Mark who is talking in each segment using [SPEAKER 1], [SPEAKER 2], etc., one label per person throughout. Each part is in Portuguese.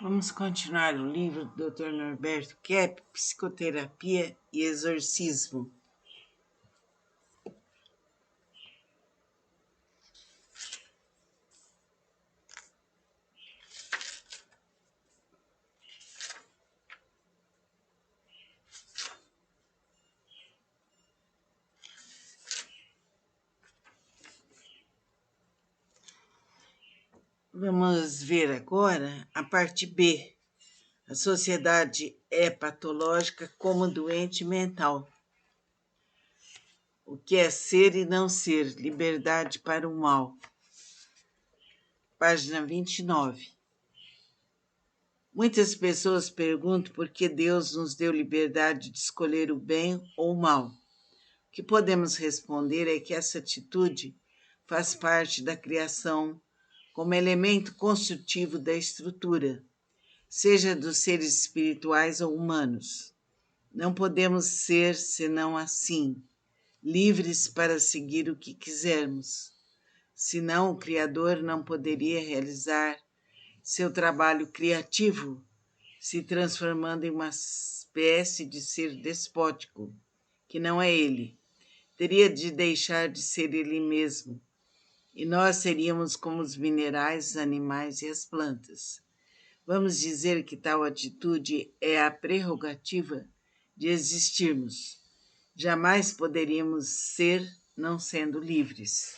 [SPEAKER 1] Vamos continuar o livro do Dr. Norberto Kepp, Psicoterapia e Exorcismo. Vamos ver agora a parte B. A sociedade é patológica como doente mental. O que é ser e não ser? Liberdade para o mal. Página 29. Muitas pessoas perguntam por que Deus nos deu liberdade de escolher o bem ou o mal. O que podemos responder é que essa atitude faz parte da criação como elemento construtivo da estrutura, seja dos seres espirituais ou humanos. Não podemos ser senão assim, livres para seguir o que quisermos. Senão o Criador não poderia realizar seu trabalho criativo, se transformando em uma espécie de ser despótico, que não é ele. Teria de deixar de ser ele mesmo, e nós seríamos como os minerais, os animais e as plantas. Vamos dizer que tal atitude é a prerrogativa de existirmos. Jamais poderíamos ser não sendo livres.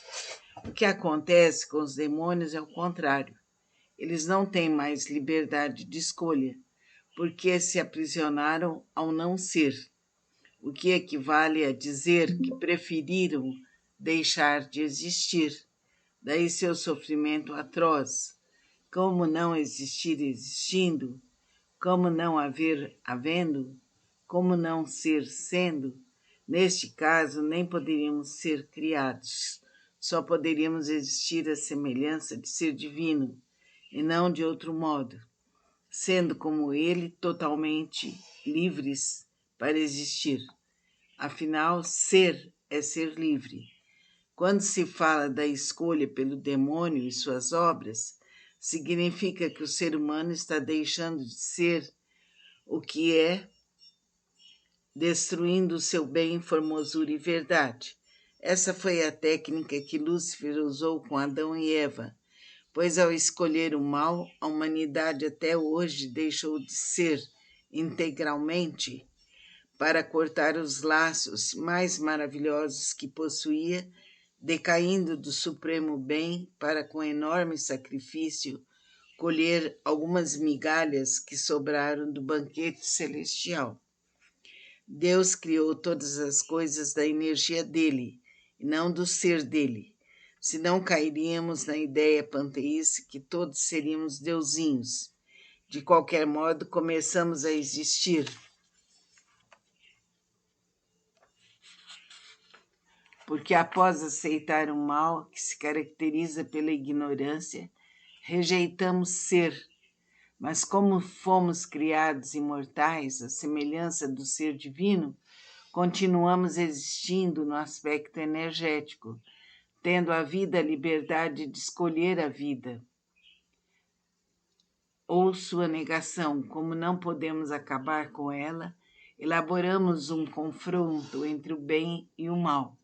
[SPEAKER 1] O que acontece com os demônios é o contrário. Eles não têm mais liberdade de escolha, porque se aprisionaram ao não ser, o que equivale a dizer que preferiram deixar de existir. Daí seu sofrimento atroz. Como não existir existindo? Como não haver havendo? Como não ser sendo? Neste caso, nem poderíamos ser criados. Só poderíamos existir à semelhança de ser divino, e não de outro modo, sendo como ele totalmente livres para existir. Afinal, ser é ser livre. Quando se fala da escolha pelo demônio e suas obras, significa que o ser humano está deixando de ser o que é, destruindo o seu bem, formosura e verdade. Essa foi a técnica que Lúcifer usou com Adão e Eva, pois ao escolher o mal, a humanidade até hoje deixou de ser integralmente para cortar os laços mais maravilhosos que possuía, decaindo do supremo bem para, com enorme sacrifício, colher algumas migalhas que sobraram do banquete celestial. Deus criou todas as coisas da energia dele, e não do ser dele. Senão cairíamos na ideia panteísta que todos seríamos deusinhos. De qualquer modo, começamos a existir. Porque após aceitar o mal, que se caracteriza pela ignorância, rejeitamos ser. Mas como fomos criados imortais, à semelhança do ser divino, continuamos existindo no aspecto energético, tendo a vida a liberdade de escolher a vida ou sua negação. Como não podemos acabar com ela, elaboramos um confronto entre o bem e o mal,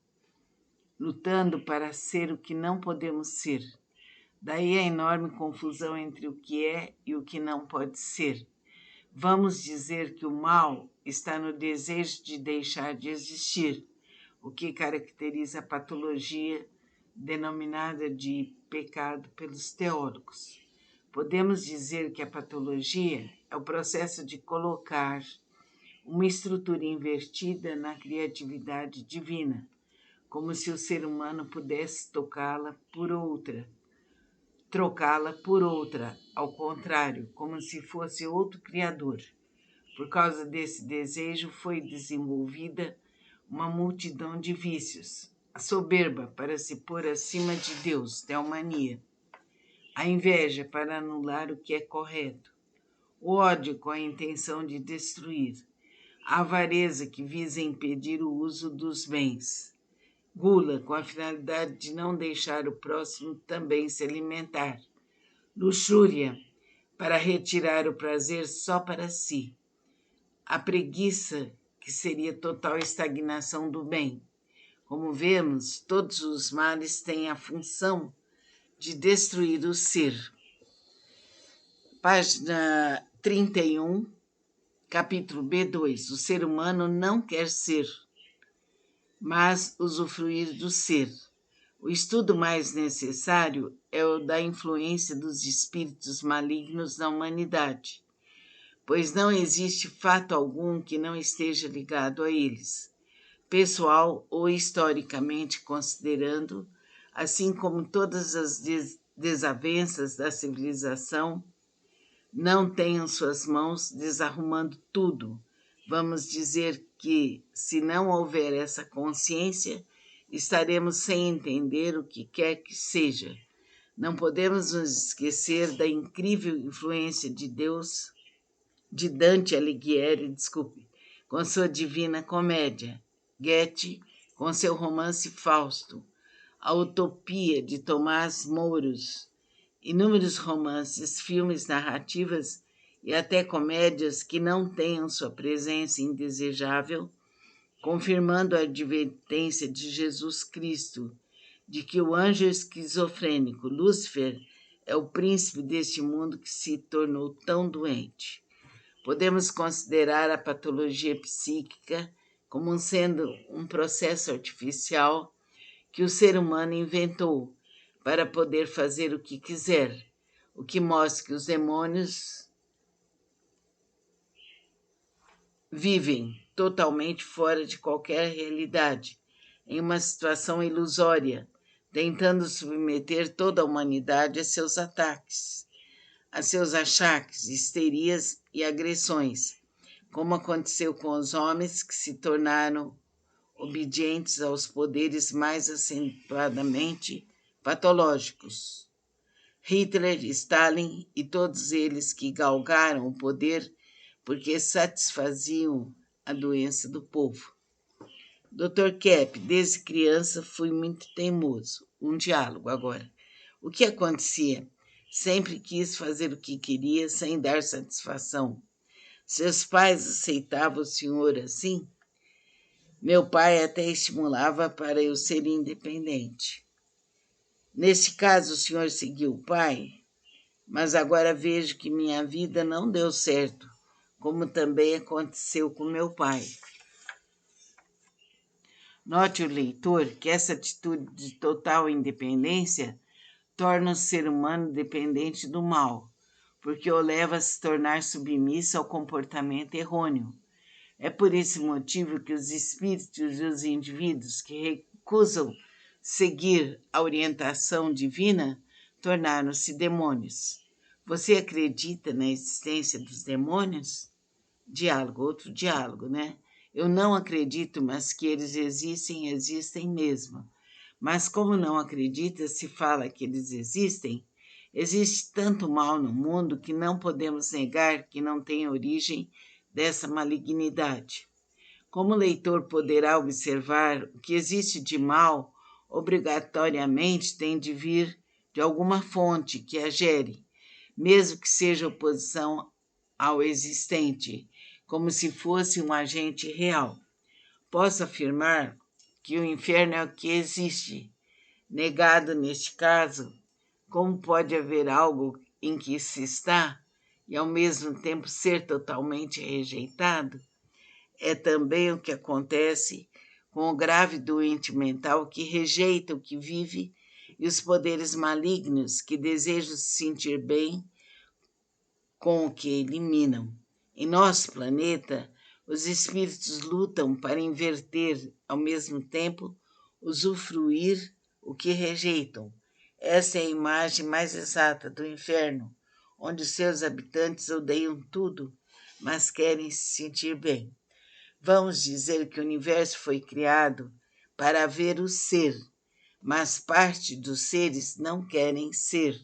[SPEAKER 1] lutando para ser o que não podemos ser. Daí a enorme confusão entre o que é e o que não pode ser. Vamos dizer que o mal está no desejo de deixar de existir, o que caracteriza a patologia denominada de pecado pelos teólogos. Podemos dizer que a patologia é o processo de colocar uma estrutura invertida na criatividade divina, como se o ser humano pudesse trocá-la por outra, ao contrário, como se fosse outro criador. Por causa desse desejo foi desenvolvida uma multidão de vícios. A soberba para se pôr acima de Deus, teomania. A inveja para anular o que é correto. O ódio com a intenção de destruir. A avareza que visa impedir o uso dos bens. Gula com a finalidade de não deixar o próximo também se alimentar. Luxúria para retirar o prazer só para si. A preguiça, que seria total estagnação do bem. Como vemos, todos os males têm a função de destruir o ser. Página 31, capítulo B2. O ser humano não quer ser, mas usufruir do ser. O estudo mais necessário é o da influência dos espíritos malignos na humanidade, pois não existe fato algum que não esteja ligado a eles, pessoal ou historicamente considerando, assim como todas as desavenças da civilização não tenham suas mãos desarrumando tudo. Vamos dizer que, se não houver essa consciência, estaremos sem entender o que quer que seja. Não podemos nos esquecer da incrível influência de Deus, de Dante Alighieri, com sua Divina Comédia, Goethe com seu romance Fausto, a Utopia de Tomás Mouros, inúmeros romances, filmes, narrativas e até comédias que não tenham sua presença indesejável, confirmando a advertência de Jesus Cristo de que o anjo esquizofrênico Lúcifer é o príncipe deste mundo que se tornou tão doente. Podemos considerar a patologia psíquica como sendo um processo artificial que o ser humano inventou para poder fazer o que quiser, o que mostra que os demônios vivem totalmente fora de qualquer realidade, em uma situação ilusória, tentando submeter toda a humanidade a seus ataques, a seus achaques, histerias e agressões, como aconteceu com os homens que se tornaram obedientes aos poderes mais acentuadamente patológicos. Hitler, Stalin e todos eles que galgaram o poder porque satisfaziam a doença do povo. Dr. Kepp, desde criança fui muito teimoso. Um diálogo agora. O que acontecia? Sempre quis fazer o que queria sem dar satisfação. Seus pais aceitavam o senhor assim? Meu pai até estimulava para eu ser independente. Nesse caso, o senhor seguiu o pai, mas agora vejo que minha vida não deu certo, como também aconteceu com meu pai. Note o leitor que essa atitude de total independência torna o ser humano dependente do mal, porque o leva a se tornar submisso ao comportamento errôneo. É por esse motivo que os espíritos e os indivíduos que recusam seguir a orientação divina tornaram-se demônios. Você acredita na existência dos demônios? Diálogo, outro diálogo, né? Eu não acredito, mas que eles existem, existem mesmo. Mas como não acredita, se fala que eles existem, existe tanto mal no mundo que não podemos negar que não tem origem dessa malignidade. Como o leitor poderá observar, o que existe de mal obrigatoriamente tem de vir de alguma fonte que a gere, mesmo que seja oposição ao existente, como se fosse um agente real. Posso afirmar que o inferno é o que existe. Negado neste caso, como pode haver algo em que se está e ao mesmo tempo ser totalmente rejeitado? É também o que acontece com o grave doente mental que rejeita o que vive e os poderes malignos que desejam se sentir bem com o que eliminam. Em nosso planeta, os espíritos lutam para inverter, ao mesmo tempo, usufruir o que rejeitam. Essa é a imagem mais exata do inferno, onde seus habitantes odeiam tudo, mas querem se sentir bem. Vamos dizer que o universo foi criado para haver o ser, mas parte dos seres não querem ser.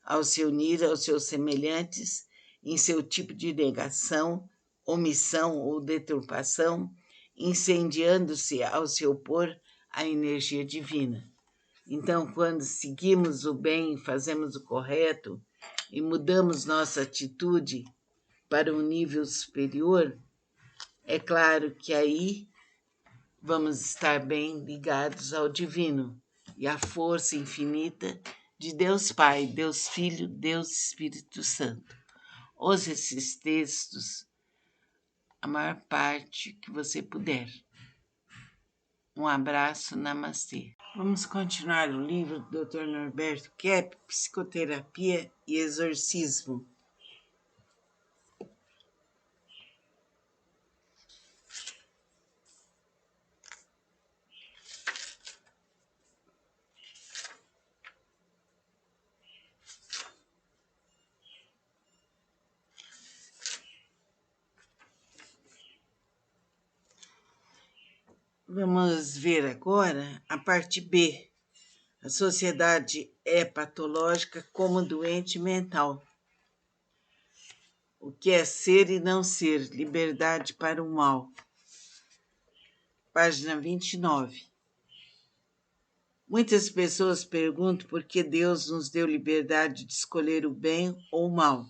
[SPEAKER 1] Ao se unir aos seus semelhantes em seu tipo de negação, omissão ou deturpação, incendiando-se ao se opor à energia divina. Então, quando seguimos o bem e fazemos o correto, e mudamos nossa atitude para um nível superior, é claro que aí vamos estar bem ligados ao divino e à força infinita de Deus Pai, Deus Filho, Deus Espírito Santo. Ouça esses textos a maior parte que você puder. Um abraço, namastê. Vamos continuar o livro do Dr. Norberto Kepp, Psicoterapia e Exorcismo. Vamos ver agora a parte B. A sociedade é patológica como doente mental. O que é ser e não ser? Liberdade para o mal. Página 29. Muitas pessoas perguntam por que Deus nos deu liberdade de escolher o bem ou o mal. O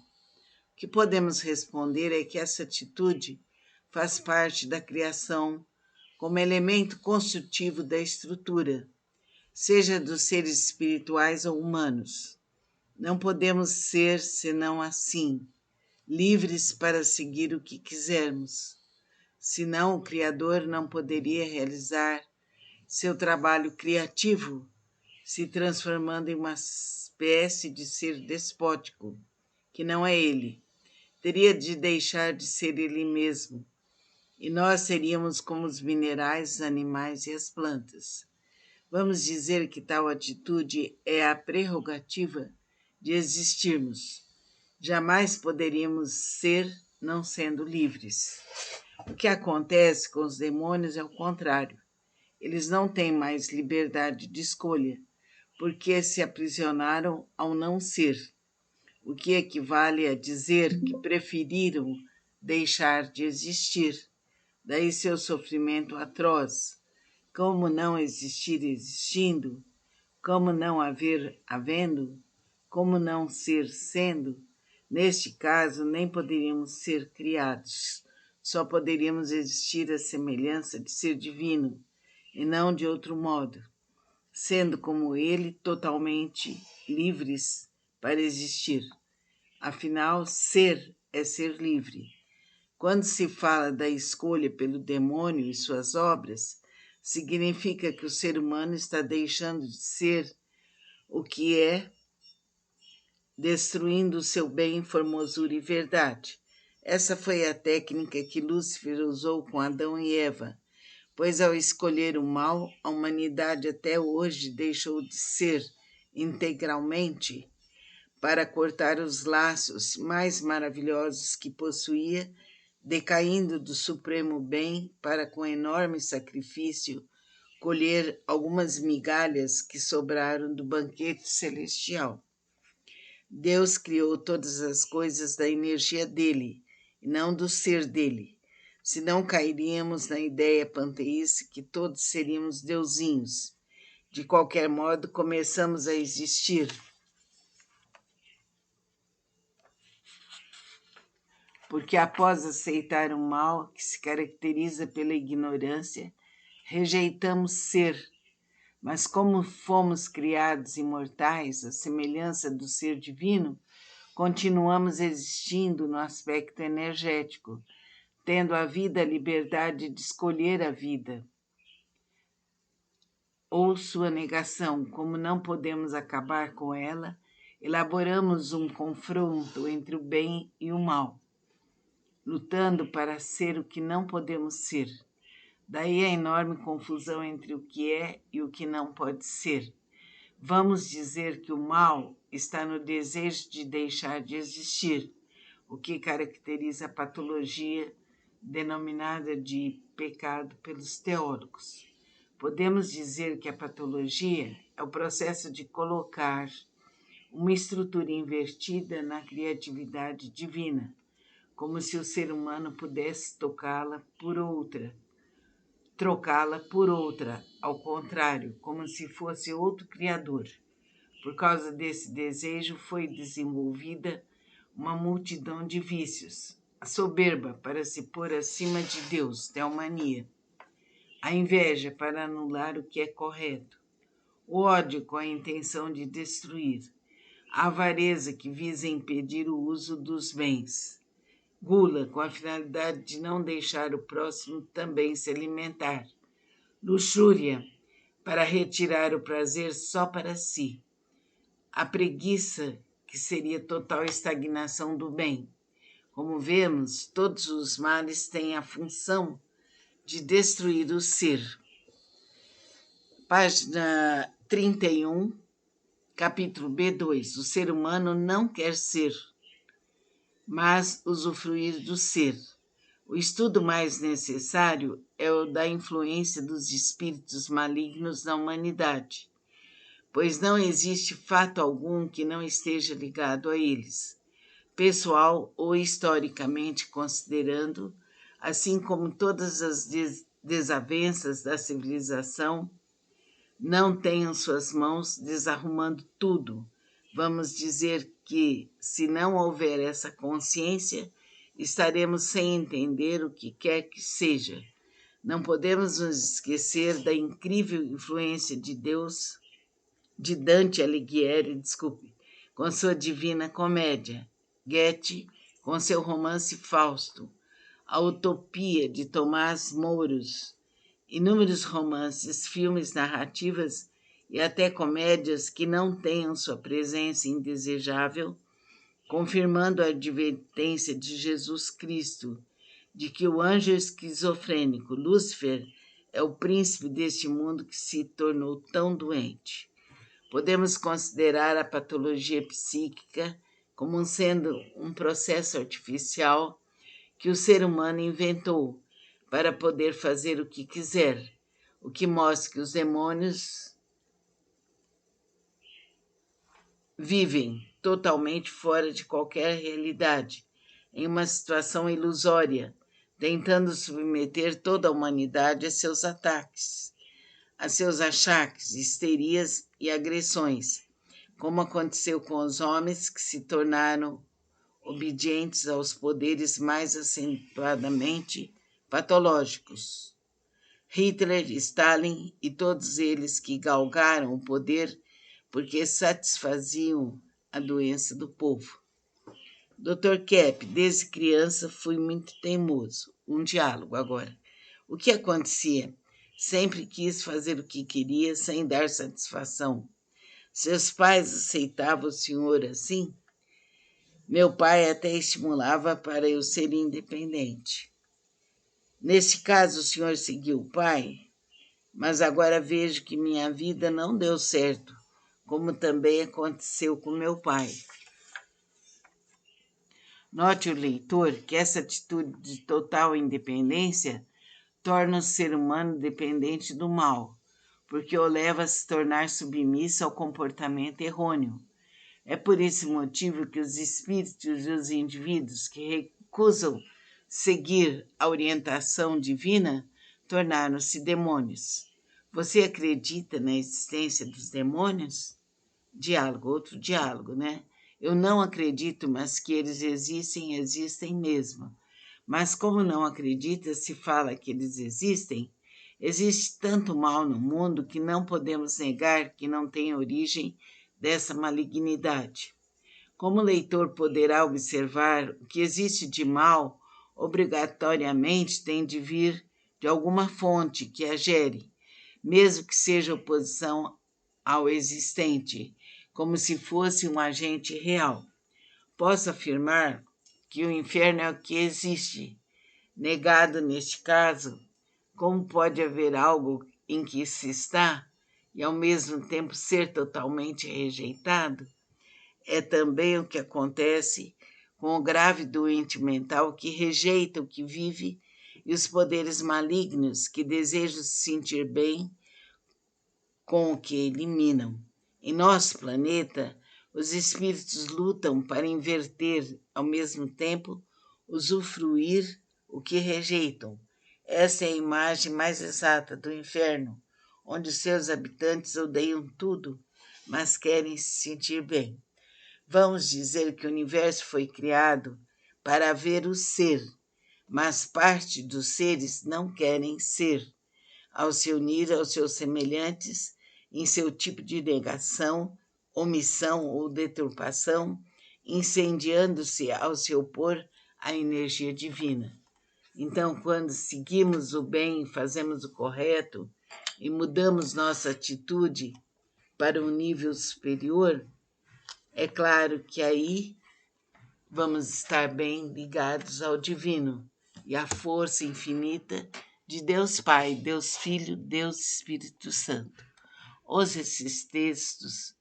[SPEAKER 1] que podemos responder é que essa atitude faz parte da criação como elemento construtivo da estrutura, seja dos seres espirituais ou humanos. Não podemos ser senão assim, livres para seguir o que quisermos. Senão, o Criador não poderia realizar seu trabalho criativo, se transformando em uma espécie de ser despótico, que não é ele. Teria de deixar de ser ele mesmo, e nós seríamos como os minerais, os animais e as plantas. Vamos dizer que tal atitude é a prerrogativa de existirmos. Jamais poderíamos ser não sendo livres. O que acontece com os demônios é o contrário. Eles não têm mais liberdade de escolha, porque se aprisionaram ao não ser, o que equivale a dizer que preferiram deixar de existir. Daí seu sofrimento atroz. Como não existir existindo? Como não haver havendo? Como não ser sendo? Neste caso, nem poderíamos ser criados. Só poderíamos existir à semelhança de ser divino, e não de outro modo, sendo como ele totalmente livres para existir. Afinal, ser é ser livre. Quando se fala da escolha pelo demônio e suas obras, significa que o ser humano está deixando de ser o que é, destruindo o seu bem, formosura e verdade. Essa foi a técnica que Lúcifer usou com Adão e Eva, pois ao escolher o mal, a humanidade até hoje deixou de ser integralmente para cortar os laços mais maravilhosos que possuía, decaindo do supremo bem para, com enorme sacrifício, colher algumas migalhas que sobraram do banquete celestial. Deus criou todas as coisas da energia dele, e não do ser dele. Senão cairíamos na ideia panteísta que todos seríamos deusinhos. De qualquer modo, começamos a existir. Porque após aceitar o mal, que se caracteriza pela ignorância, rejeitamos ser. Mas como fomos criados imortais, à semelhança do ser divino, continuamos existindo no aspecto energético, tendo a vida a liberdade de escolher a vida ou sua negação. Como não podemos acabar com ela, elaboramos um confronto entre o bem e o mal, lutando para ser o que não podemos ser. Daí a enorme confusão entre o que é e o que não pode ser. Vamos dizer que o mal está no desejo de deixar de existir, o que caracteriza a patologia denominada de pecado pelos teólogos. Podemos dizer que a patologia é o processo de colocar uma estrutura invertida na criatividade divina, como se o ser humano pudesse trocá-la por outra, ao contrário, como se fosse outro criador. Por causa desse desejo foi desenvolvida uma multidão de vícios. A soberba para se pôr acima de Deus, teomania. A inveja para anular o que é correto. O ódio com a intenção de destruir. A avareza que visa impedir o uso dos bens. Gula com a finalidade de não deixar o próximo também se alimentar. Luxúria para retirar o prazer só para si. A preguiça, que seria total estagnação do bem. Como vemos, todos os males têm a função de destruir o ser. Página 31, capítulo B2. O ser humano não quer ser, mas usufruir do ser. O estudo mais necessário é o da influência dos espíritos malignos na humanidade, pois não existe fato algum que não esteja ligado a eles, pessoal ou historicamente considerando, assim como todas as desavenças da civilização não tenham suas mãos desarrumando tudo. Vamos dizer que, se não houver essa consciência, estaremos sem entender o que quer que seja. Não podemos nos esquecer da incrível influência de Deus, de Dante Alighieri, com sua Divina Comédia, Goethe com seu romance Fausto, a Utopia de Tomás Mouros, inúmeros romances, filmes, narrativas e até comédias que não tenham sua presença indesejável, confirmando a advertência de Jesus Cristo de que o anjo esquizofrênico Lúcifer é o príncipe deste mundo que se tornou tão doente. Podemos considerar a patologia psíquica como sendo um processo artificial que o ser humano inventou para poder fazer o que quiser, o que mostra que os demônios vivem totalmente fora de qualquer realidade, em uma situação ilusória, tentando submeter toda a humanidade a seus ataques, a seus achaques, histerias e agressões, como aconteceu com os homens que se tornaram obedientes aos poderes mais acentuadamente patológicos. Hitler, Stalin e todos eles que galgaram o poder porque satisfaziam a doença do povo. Dr. Kepp, desde criança fui muito teimoso. Um diálogo agora. O que acontecia? Sempre quis fazer o que queria sem dar satisfação. Seus pais aceitavam o senhor assim? Meu pai até estimulava para eu ser independente. Nesse caso, o senhor seguiu o pai, mas agora vejo que minha vida não deu certo, como também aconteceu com meu pai. Note o leitor que essa atitude de total independência torna o ser humano dependente do mal, porque o leva a se tornar submisso ao comportamento errôneo. É por esse motivo que os espíritos e os indivíduos que recusam seguir a orientação divina tornaram-se demônios. Você acredita na existência dos demônios? Diálogo, outro diálogo, né? Eu não acredito, mas que eles existem, existem mesmo. Mas como não acredita, se fala que eles existem, existe tanto mal no mundo que não podemos negar que não tem origem dessa malignidade. Como o leitor poderá observar, o que existe de mal obrigatoriamente tem de vir de alguma fonte que a gere, mesmo que seja oposição ao existente, como se fosse um agente real. Posso afirmar que o inferno é o que existe. Negado neste caso, como pode haver algo em que se está e ao mesmo tempo ser totalmente rejeitado? É também o que acontece com o grave doente mental que rejeita o que vive e os poderes malignos que desejam se sentir bem com o que eliminam. Em nosso planeta, os espíritos lutam para inverter, ao mesmo tempo, usufruir o que rejeitam. Essa é a imagem mais exata do inferno, onde seus habitantes odeiam tudo, mas querem se sentir bem. Vamos dizer que o universo foi criado para haver o ser, mas parte dos seres não querem ser, ao se unir aos seus semelhantes em seu tipo de negação, omissão ou deturpação, incendiando-se ao se opor à energia divina. Então, quando seguimos o bem, fazemos o correto e mudamos nossa atitude para um nível superior, é claro que aí vamos estar bem ligados ao divino e à força infinita de Deus Pai, Deus Filho, Deus Espírito Santo. Use esses textos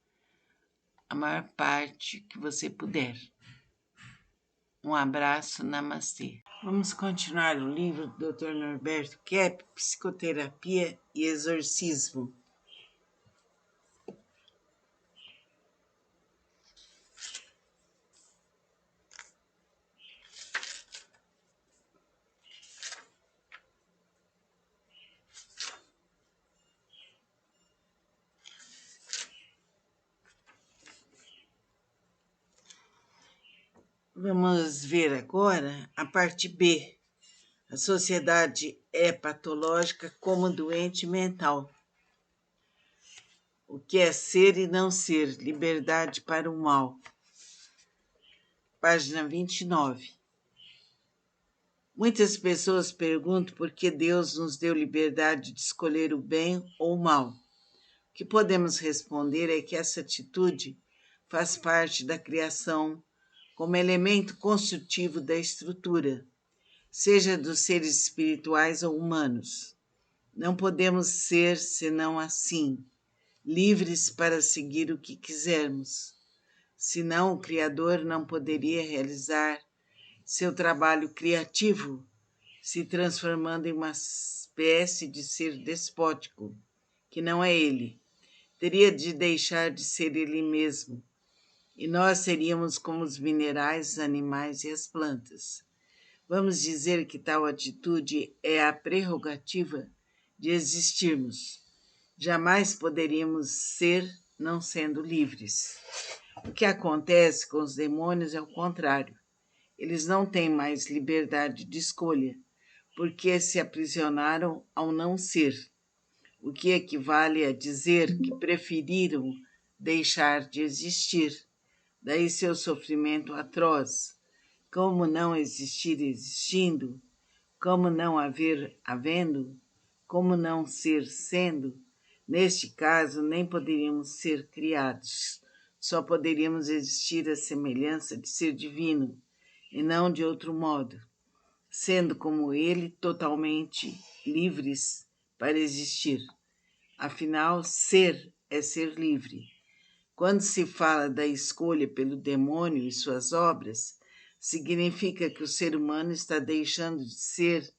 [SPEAKER 1] a maior parte que você puder. Um abraço, namastê. Vamos continuar o livro do Dr. Norberto Kepp, Psicoterapia e Exorcismo. Vamos ver agora a parte B. A sociedade é patológica como doente mental. O que é ser e não ser? Liberdade para o mal. Página 29. Muitas pessoas perguntam por que Deus nos deu liberdade de escolher o bem ou o mal. O que podemos responder é que essa atitude faz parte da criação como elemento construtivo da estrutura, seja dos seres espirituais ou humanos. Não podemos ser senão assim, livres para seguir o que quisermos. Senão, o Criador não poderia realizar seu trabalho criativo, se transformando em uma espécie de ser despótico, que não é ele. Teria de deixar de ser ele mesmo, e nós seríamos como os minerais, os animais e as plantas. Vamos dizer que tal atitude é a prerrogativa de existirmos. Jamais poderíamos ser não sendo livres. O que acontece com os demônios é o contrário. Eles não têm mais liberdade de escolha, porque se aprisionaram ao não ser, o que equivale a dizer que preferiram deixar de existir. Daí seu sofrimento atroz. Como não existir existindo? Como não haver havendo? Como não ser sendo? Neste caso, nem poderíamos ser criados. Só poderíamos existir à semelhança de ser divino, e não de outro modo, sendo como ele totalmente livres para existir. Afinal, ser é ser livre. Quando se fala da escolha pelo demônio e suas obras, significa que o ser humano está deixando de ser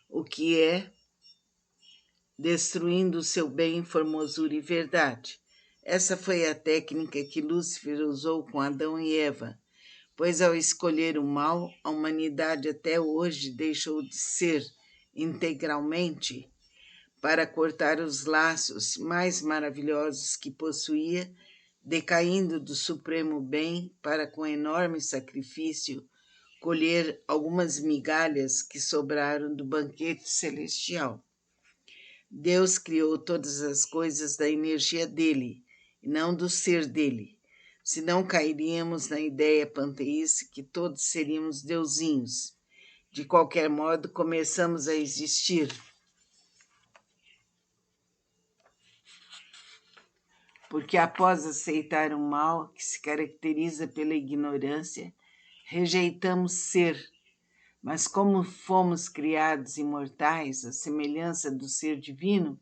[SPEAKER 1] o que é, destruindo o seu bem, formosura e verdade. Essa foi a técnica que Lúcifer usou com Adão e Eva, pois ao escolher o mal, a humanidade até hoje deixou de ser integralmente para cortar os laços mais maravilhosos que possuía, decaindo do supremo bem para, com enorme sacrifício, colher algumas migalhas que sobraram do banquete celestial. Deus criou todas as coisas da energia dele, e não do ser dele. Senão cairíamos na ideia panteísta que todos seríamos deusinhos. De qualquer modo, começamos a existir. Porque após aceitar o mal, que se caracteriza pela ignorância, rejeitamos ser. Mas como fomos criados imortais, à semelhança do ser divino,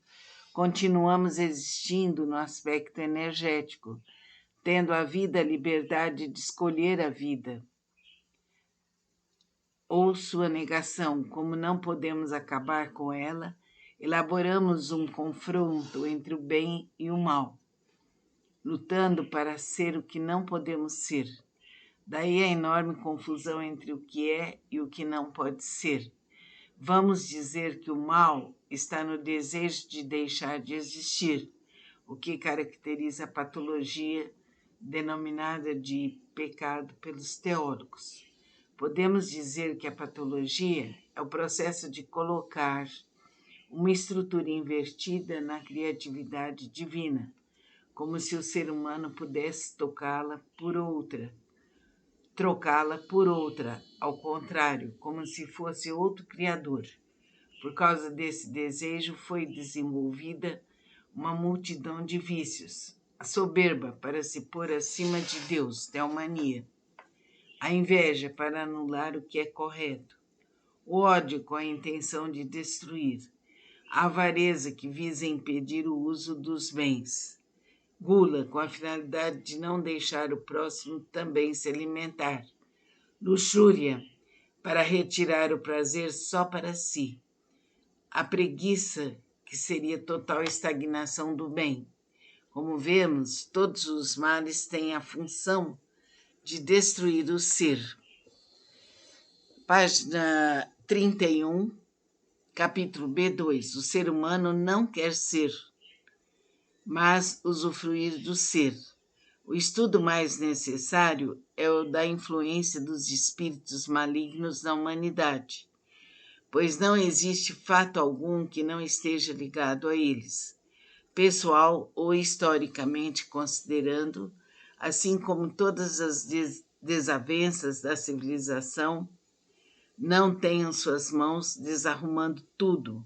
[SPEAKER 1] continuamos existindo no aspecto energético, tendo a vida a liberdade de escolher a vida ou sua negação. Como não podemos acabar com ela, elaboramos um confronto entre o bem e o mal, lutando para ser o que não podemos ser. Daí a enorme confusão entre o que é e o que não pode ser. Vamos dizer que o mal está no desejo de deixar de existir, o que caracteriza a patologia denominada de pecado pelos teólogos. Podemos dizer que a patologia é o processo de colocar uma estrutura invertida na criatividade divina, como se o ser humano pudesse trocá-la por outra, ao contrário, como se fosse outro criador. Por causa desse desejo foi desenvolvida uma multidão de vícios. A soberba para se pôr acima de Deus, teomania. A inveja para anular o que é correto. O ódio com a intenção de destruir. A avareza que visa impedir o uso dos bens. Gula com a finalidade de não deixar o próximo também se alimentar. Luxúria para retirar o prazer só para si. A preguiça, que seria total estagnação do bem. Como vemos, todos os males têm a função de destruir o ser. Página 31, capítulo B2. O ser humano não quer ser, mas usufruir do ser. O estudo mais necessário é o da influência dos espíritos malignos na humanidade, pois não existe fato algum que não esteja ligado a eles, pessoal ou historicamente considerando, assim como todas as desavenças da civilização não tenham suas mãos desarrumando tudo.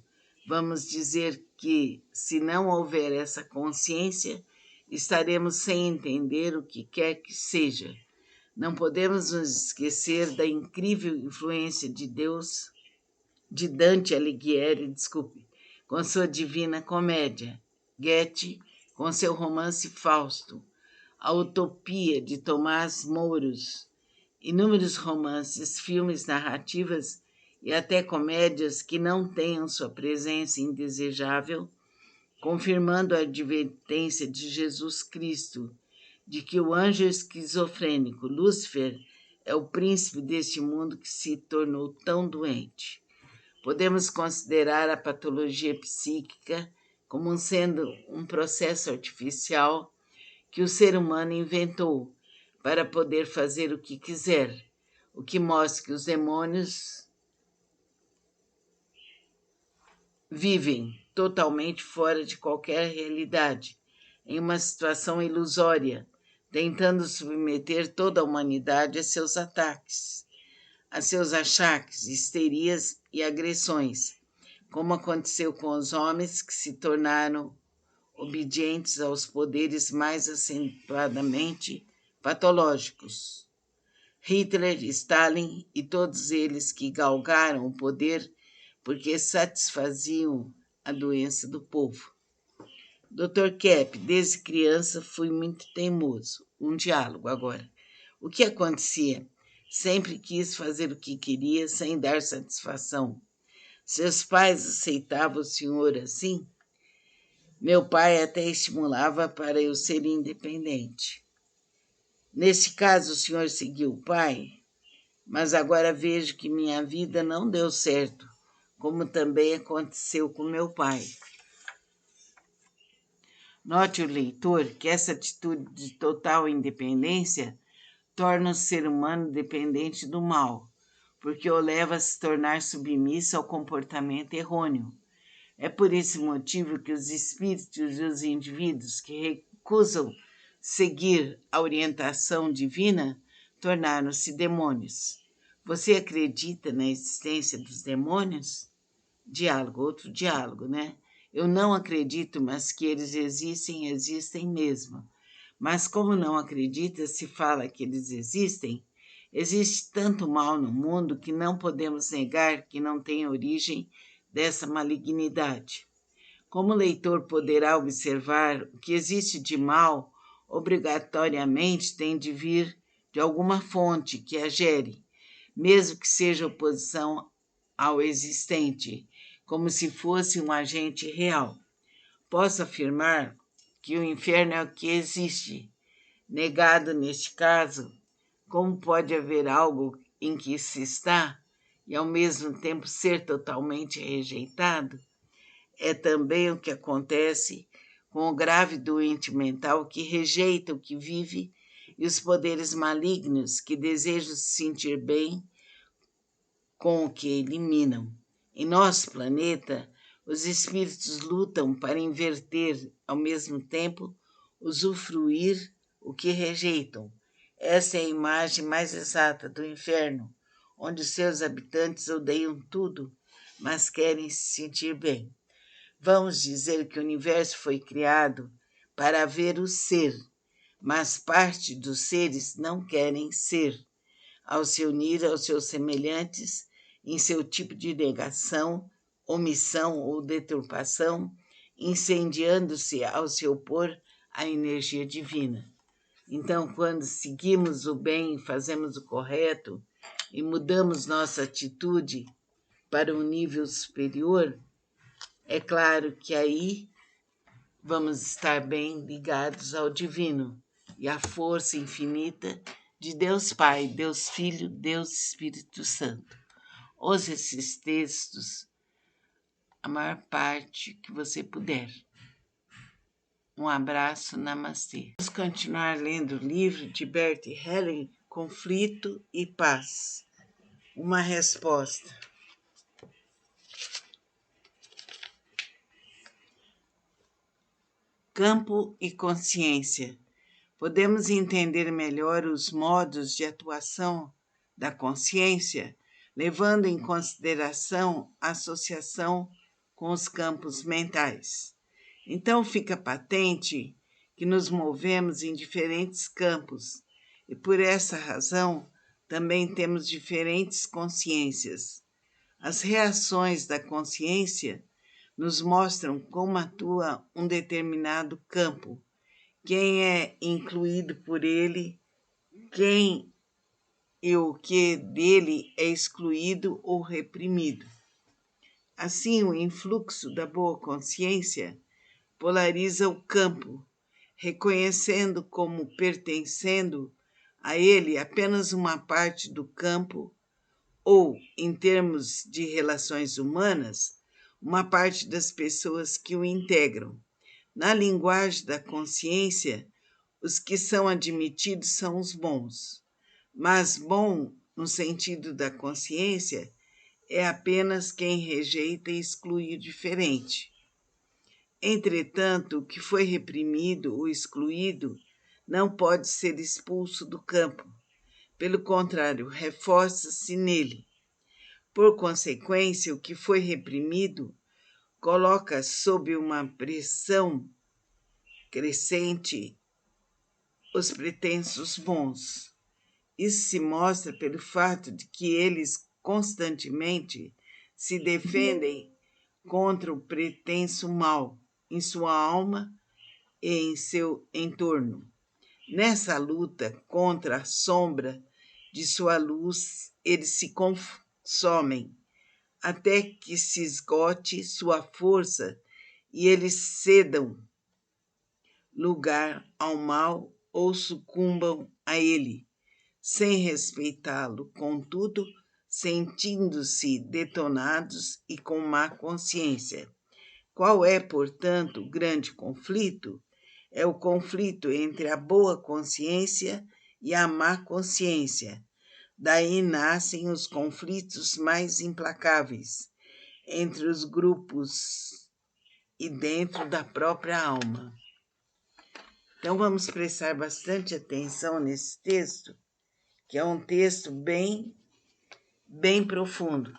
[SPEAKER 1] Vamos dizer que, se não houver essa consciência, estaremos sem entender o que quer que seja. Não podemos nos esquecer da incrível influência de Deus, de Dante Alighieri, com sua Divina Comédia, Goethe com seu romance Fausto, a Utopia de Tomás Mouros, inúmeros romances, filmes, narrativas e até comédias que não tenham sua presença indesejável, confirmando a advertência de Jesus Cristo de que o anjo esquizofrênico Lúcifer é o príncipe deste mundo que se tornou tão doente. Podemos considerar a patologia psíquica como sendo um processo artificial que o ser humano inventou para poder fazer o que quiser, o que mostra que os demônios vivem totalmente fora de qualquer realidade, em uma situação ilusória, tentando submeter toda a humanidade a seus ataques, a seus achaques, histerias e agressões, como aconteceu com os homens que se tornaram obedientes aos poderes mais acentuadamente patológicos. Hitler, Stalin e todos eles que galgaram o poder porque satisfaziam a doença do povo. Dr. Kepp, desde criança fui muito teimoso. Um diálogo agora. O que acontecia? Sempre quis fazer o que queria sem dar satisfação. Seus pais aceitavam o senhor assim? Meu pai até estimulava para eu ser independente. Nesse caso, o senhor seguiu o pai, mas agora vejo que minha vida não deu certo, como também aconteceu com meu pai. Note o leitor que essa atitude de total independência torna o ser humano dependente do mal, porque o leva a se tornar submisso ao comportamento errôneo. É por esse motivo que os espíritos e os indivíduos que recusam seguir a orientação divina tornaram-se demônios. Você acredita na existência dos demônios? Diálogo, outro diálogo, né? Eu não acredito, mas que eles existem, existem mesmo. Mas como não acredita, se fala que eles existem, existe tanto mal no mundo que não podemos negar que não tem origem dessa malignidade. Como o leitor poderá observar, o que existe de mal obrigatoriamente tem de vir de alguma fonte que a gere, mesmo que seja oposição ao existente, como se fosse um agente real. Posso afirmar que o inferno é o que existe. Negado neste caso, como pode haver algo em que se está e ao mesmo tempo ser totalmente rejeitado? É também o que acontece com o grave doente mental que rejeita o que vive e os poderes malignos que desejam se sentir bem com o que eliminam. Em nosso planeta, os espíritos lutam para inverter, ao mesmo tempo, usufruir o que rejeitam. Essa é a imagem mais exata do inferno, onde seus habitantes odeiam tudo, mas querem se sentir bem. Vamos dizer que o universo foi criado para ver o ser, mas parte dos seres não querem ser. Ao se unir aos seus semelhantes em seu tipo de negação, omissão ou deturpação, incendiando-se ao se opor à energia divina. Então, quando seguimos o bem, fazemos o correto e mudamos nossa atitude para um nível superior, é claro que aí vamos estar bem ligados ao divino e à força infinita de Deus Pai, Deus Filho, Deus Espírito Santo. Use esses textos a maior parte que você puder. Um abraço, namastê. Vamos continuar lendo o livro de Bert Hellinger, Conflito e Paz. Uma resposta. Campo e consciência. Podemos entender melhor os modos de atuação da consciência, levando em consideração a associação com os campos mentais. Então fica patente que nos movemos em diferentes campos e, por essa razão, também temos diferentes consciências. As reações da consciência nos mostram como atua um determinado campo, quem é incluído por ele, quem e o que dele é excluído ou reprimido. Assim, o influxo da boa consciência polariza o campo, reconhecendo como pertencendo a ele apenas uma parte do campo, ou, em termos de relações humanas, uma parte das pessoas que o integram. Na linguagem da consciência, os que são admitidos são os bons, mas bom, no sentido da consciência, é apenas quem rejeita e exclui o diferente. Entretanto, o que foi reprimido ou excluído não pode ser expulso do campo. Pelo contrário, reforça-se nele. Por consequência, o que foi reprimido coloca sob uma pressão crescente os pretensos bons. Isso se mostra pelo fato de que eles constantemente se defendem contra o pretenso mal em sua alma e em seu entorno. Nessa luta contra a sombra de sua luz, eles se consomem até que se esgote sua força e eles cedam lugar ao mal ou sucumbam a ele, sem respeitá-lo, contudo, sentindo-se detonados e com má consciência. Qual é, portanto, o grande conflito? É o conflito entre a boa consciência e a má consciência. Daí nascem os conflitos mais implacáveis entre os grupos e dentro da própria alma. Então vamos prestar bastante atenção nesse texto, que é um texto bem profundo.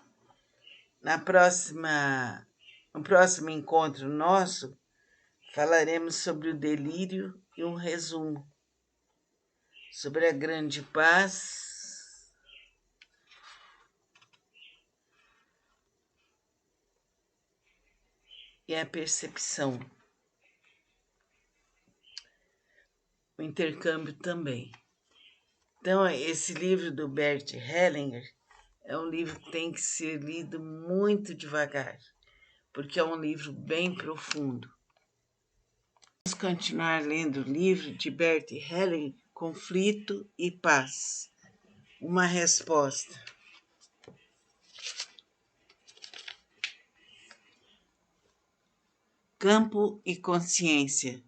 [SPEAKER 1] No próximo encontro nosso, falaremos sobre o delírio e um resumo, sobre a grande paz e a percepção, o intercâmbio também. Então, esse livro do Bert Hellinger é um livro que tem que ser lido muito devagar, porque é um livro bem profundo. Vamos continuar lendo o livro de Bert Hellinger, Conflito e Paz. Uma resposta. Campo e consciência.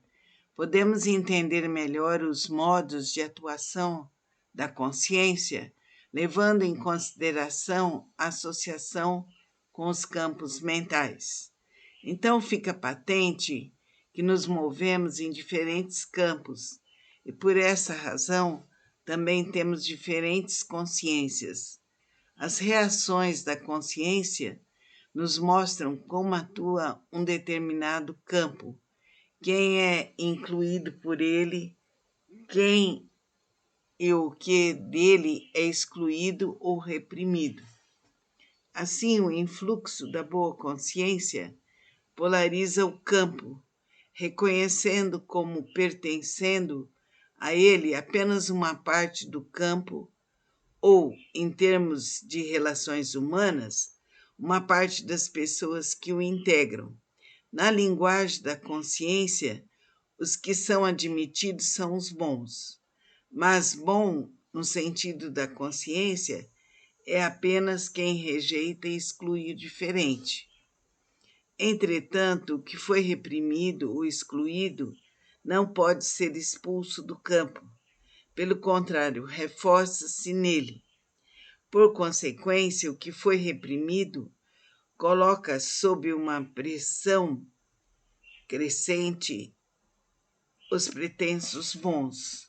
[SPEAKER 1] Podemos entender melhor os modos de atuação da consciência, levando em consideração a associação com os campos mentais. Então fica patente que nos movemos em diferentes campos e, por essa razão, também temos diferentes consciências. As reações da consciência nos mostram como atua um determinado campo, quem é incluído por ele, quem e o que dele é excluído ou reprimido. Assim, o influxo da boa consciência polariza o campo, reconhecendo como pertencendo a ele apenas uma parte do campo, ou, em termos de relações humanas, uma parte das pessoas que o integram. Na linguagem da consciência, os que são admitidos são os bons, mas bom, no sentido da consciência, é apenas quem rejeita e exclui o diferente. Entretanto, o que foi reprimido ou excluído não pode ser expulso do campo. Pelo contrário, reforça-se nele. Por consequência, o que foi reprimido coloca sob uma pressão crescente os pretensos bons.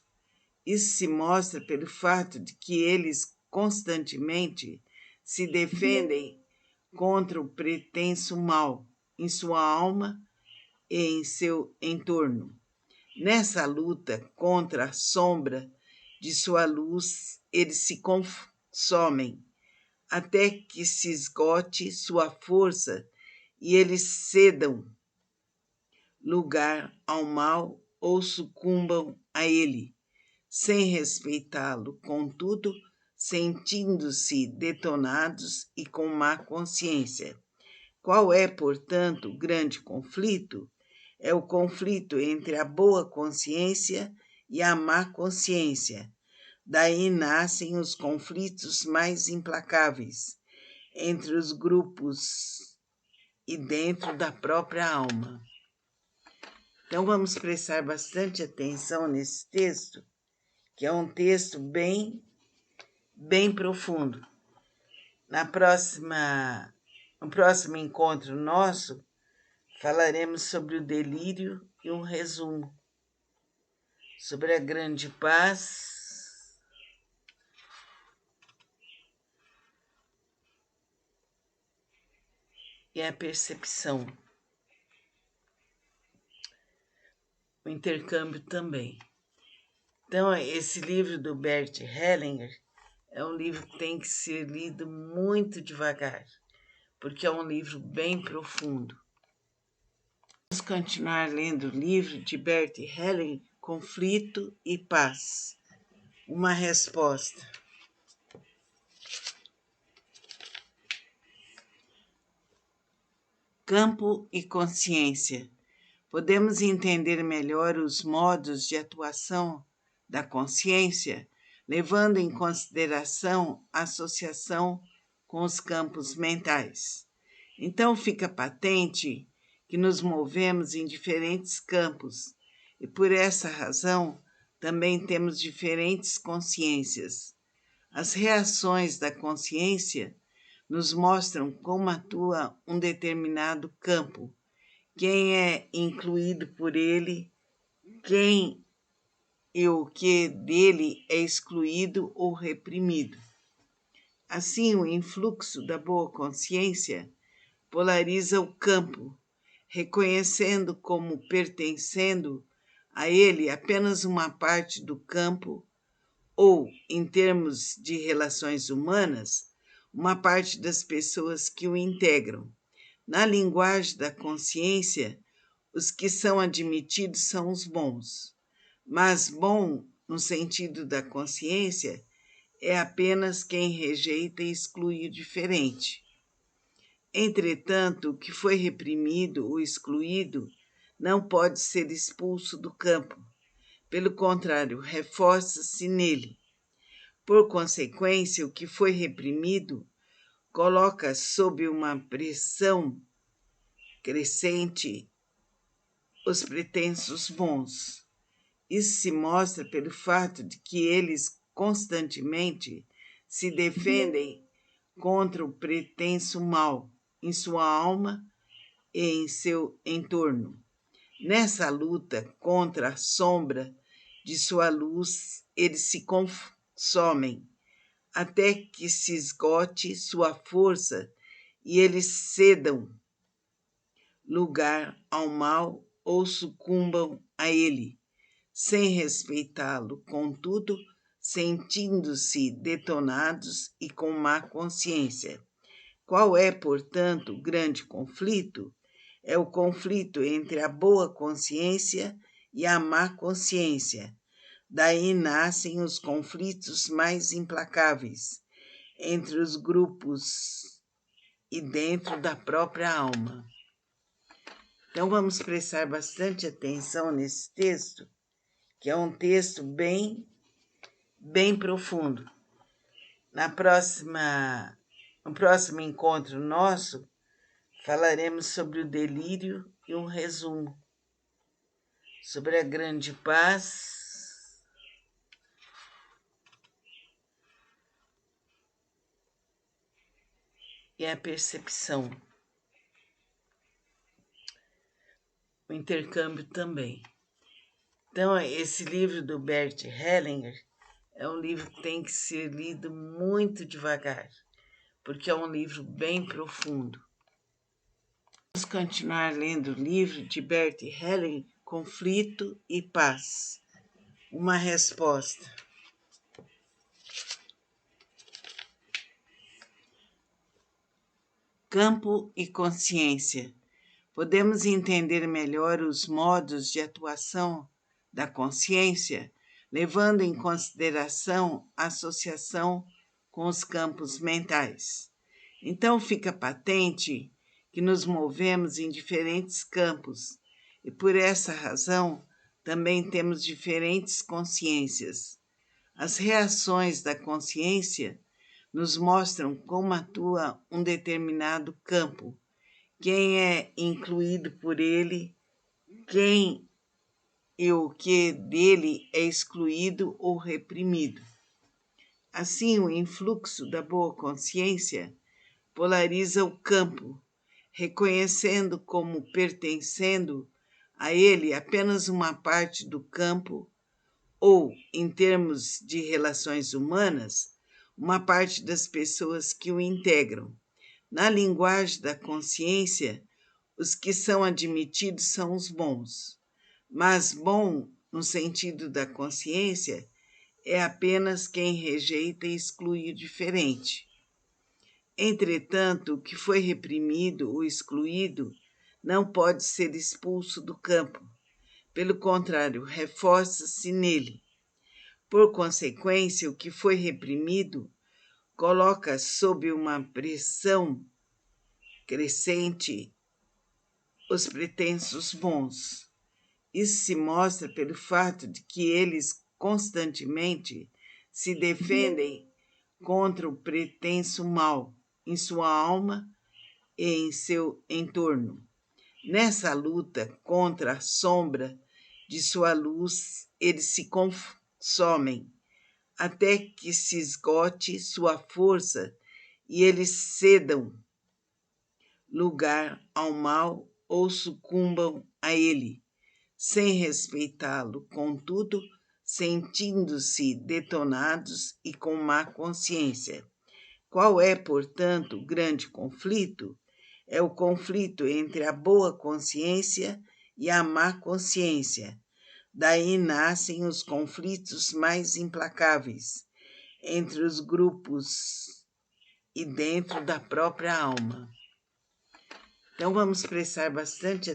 [SPEAKER 1] Isso se mostra pelo fato de que eles constantemente se defendem contra o pretenso mal em sua alma e em seu entorno. Nessa luta contra a sombra de sua luz, eles se consomem até que se esgote sua força e eles cedam lugar ao mal ou sucumbam a ele, sem respeitá-lo, contudo, sentindo-se detonados e com má consciência. Qual é, portanto, o grande conflito? É o conflito entre a boa consciência e a má consciência. Daí nascem os conflitos mais implacáveis entre os grupos e dentro da própria alma. Então vamos prestar bastante atenção nesse texto, que é um texto bem profundo. No próximo encontro nosso, falaremos sobre o delírio e um resumo, sobre a grande paz e a percepção, o intercâmbio também. Então, esse livro do Bert Hellinger é um livro que tem que ser lido muito devagar, porque é um livro bem profundo. Vamos continuar lendo o livro de Bert Hellinger, Conflito e Paz. Uma resposta. Campo e consciência. Podemos entender melhor os modos de atuação da consciência, levando em consideração a associação com os campos mentais. Então fica patente que nos movemos em diferentes campos e, por essa razão, também temos diferentes consciências. As reações da consciência nos mostram como atua um determinado campo, quem é incluído por ele, quem e o que dele é excluído ou reprimido. Assim, o influxo da boa consciência polariza o campo, reconhecendo como pertencendo a ele apenas uma parte do campo, ou, em termos de relações humanas, uma parte das pessoas que o integram. Na linguagem da consciência, os que são admitidos são os bons, mas bom, no sentido da consciência, é apenas quem rejeita e exclui o diferente. Entretanto, o que foi reprimido ou excluído não pode ser expulso do campo. Pelo contrário, reforça-se nele. Por consequência, o que foi reprimido coloca sob uma pressão crescente os pretensos bons. Isso se mostra pelo fato de que eles constantemente se defendem contra o pretenso mal em sua alma e em seu entorno. Nessa luta contra a sombra de sua luz, eles se consomem até que se esgote sua força e eles cedam lugar ao mal ou sucumbam a ele, sem respeitá-lo, contudo, sentindo-se detonados e com má consciência. Qual é, portanto, o grande conflito? É o conflito entre a boa consciência e a má consciência. Daí nascem os conflitos mais implacáveis entre os grupos e dentro da própria alma. Então vamos prestar bastante atenção nesse texto, que é um texto bem profundo. No próximo encontro nosso, falaremos sobre o delírio e um resumo, sobre a grande paz e a percepção. O intercâmbio também. Então, esse livro do Bert Hellinger é um livro que tem que ser lido muito devagar, porque é um livro bem profundo. Vamos continuar lendo o livro de Bert Hellinger, Conflito e Paz. Uma resposta. Campo e consciência. Podemos entender melhor os modos de atuação da consciência, levando em consideração a associação com os campos mentais. Então fica patente que nos movemos em diferentes campos e, por essa razão, também temos diferentes consciências. As reações da consciência nos mostram como atua um determinado campo, quem é incluído por ele, quem e o que dele é excluído ou reprimido. Assim, o influxo da boa consciência polariza o campo, reconhecendo como pertencendo a ele apenas uma parte do campo, ou, em termos de relações humanas, uma parte das pessoas que o integram. Na linguagem da consciência, os que são admitidos são os bons, mas bom, no sentido da consciência, é apenas quem rejeita e exclui o diferente. Entretanto, o que foi reprimido ou excluído não pode ser expulso do campo. Pelo contrário, reforça-se nele. Por consequência, o que foi reprimido coloca sob uma pressão crescente os pretensos bons. Isso se mostra pelo fato de que eles constantemente se defendem contra o pretenso mal em sua alma e em seu entorno. Nessa luta contra a sombra de sua luz, eles se consomem até que se esgote sua força e eles cedam lugar ao mal ou sucumbam a ele, sem respeitá-lo, contudo, sentindo-se detonados e com má consciência. Qual é, portanto, o grande conflito? É o conflito entre a boa consciência e a má consciência. Daí nascem os conflitos mais implacáveis entre os grupos e dentro da própria alma. Então vamos prestar bastante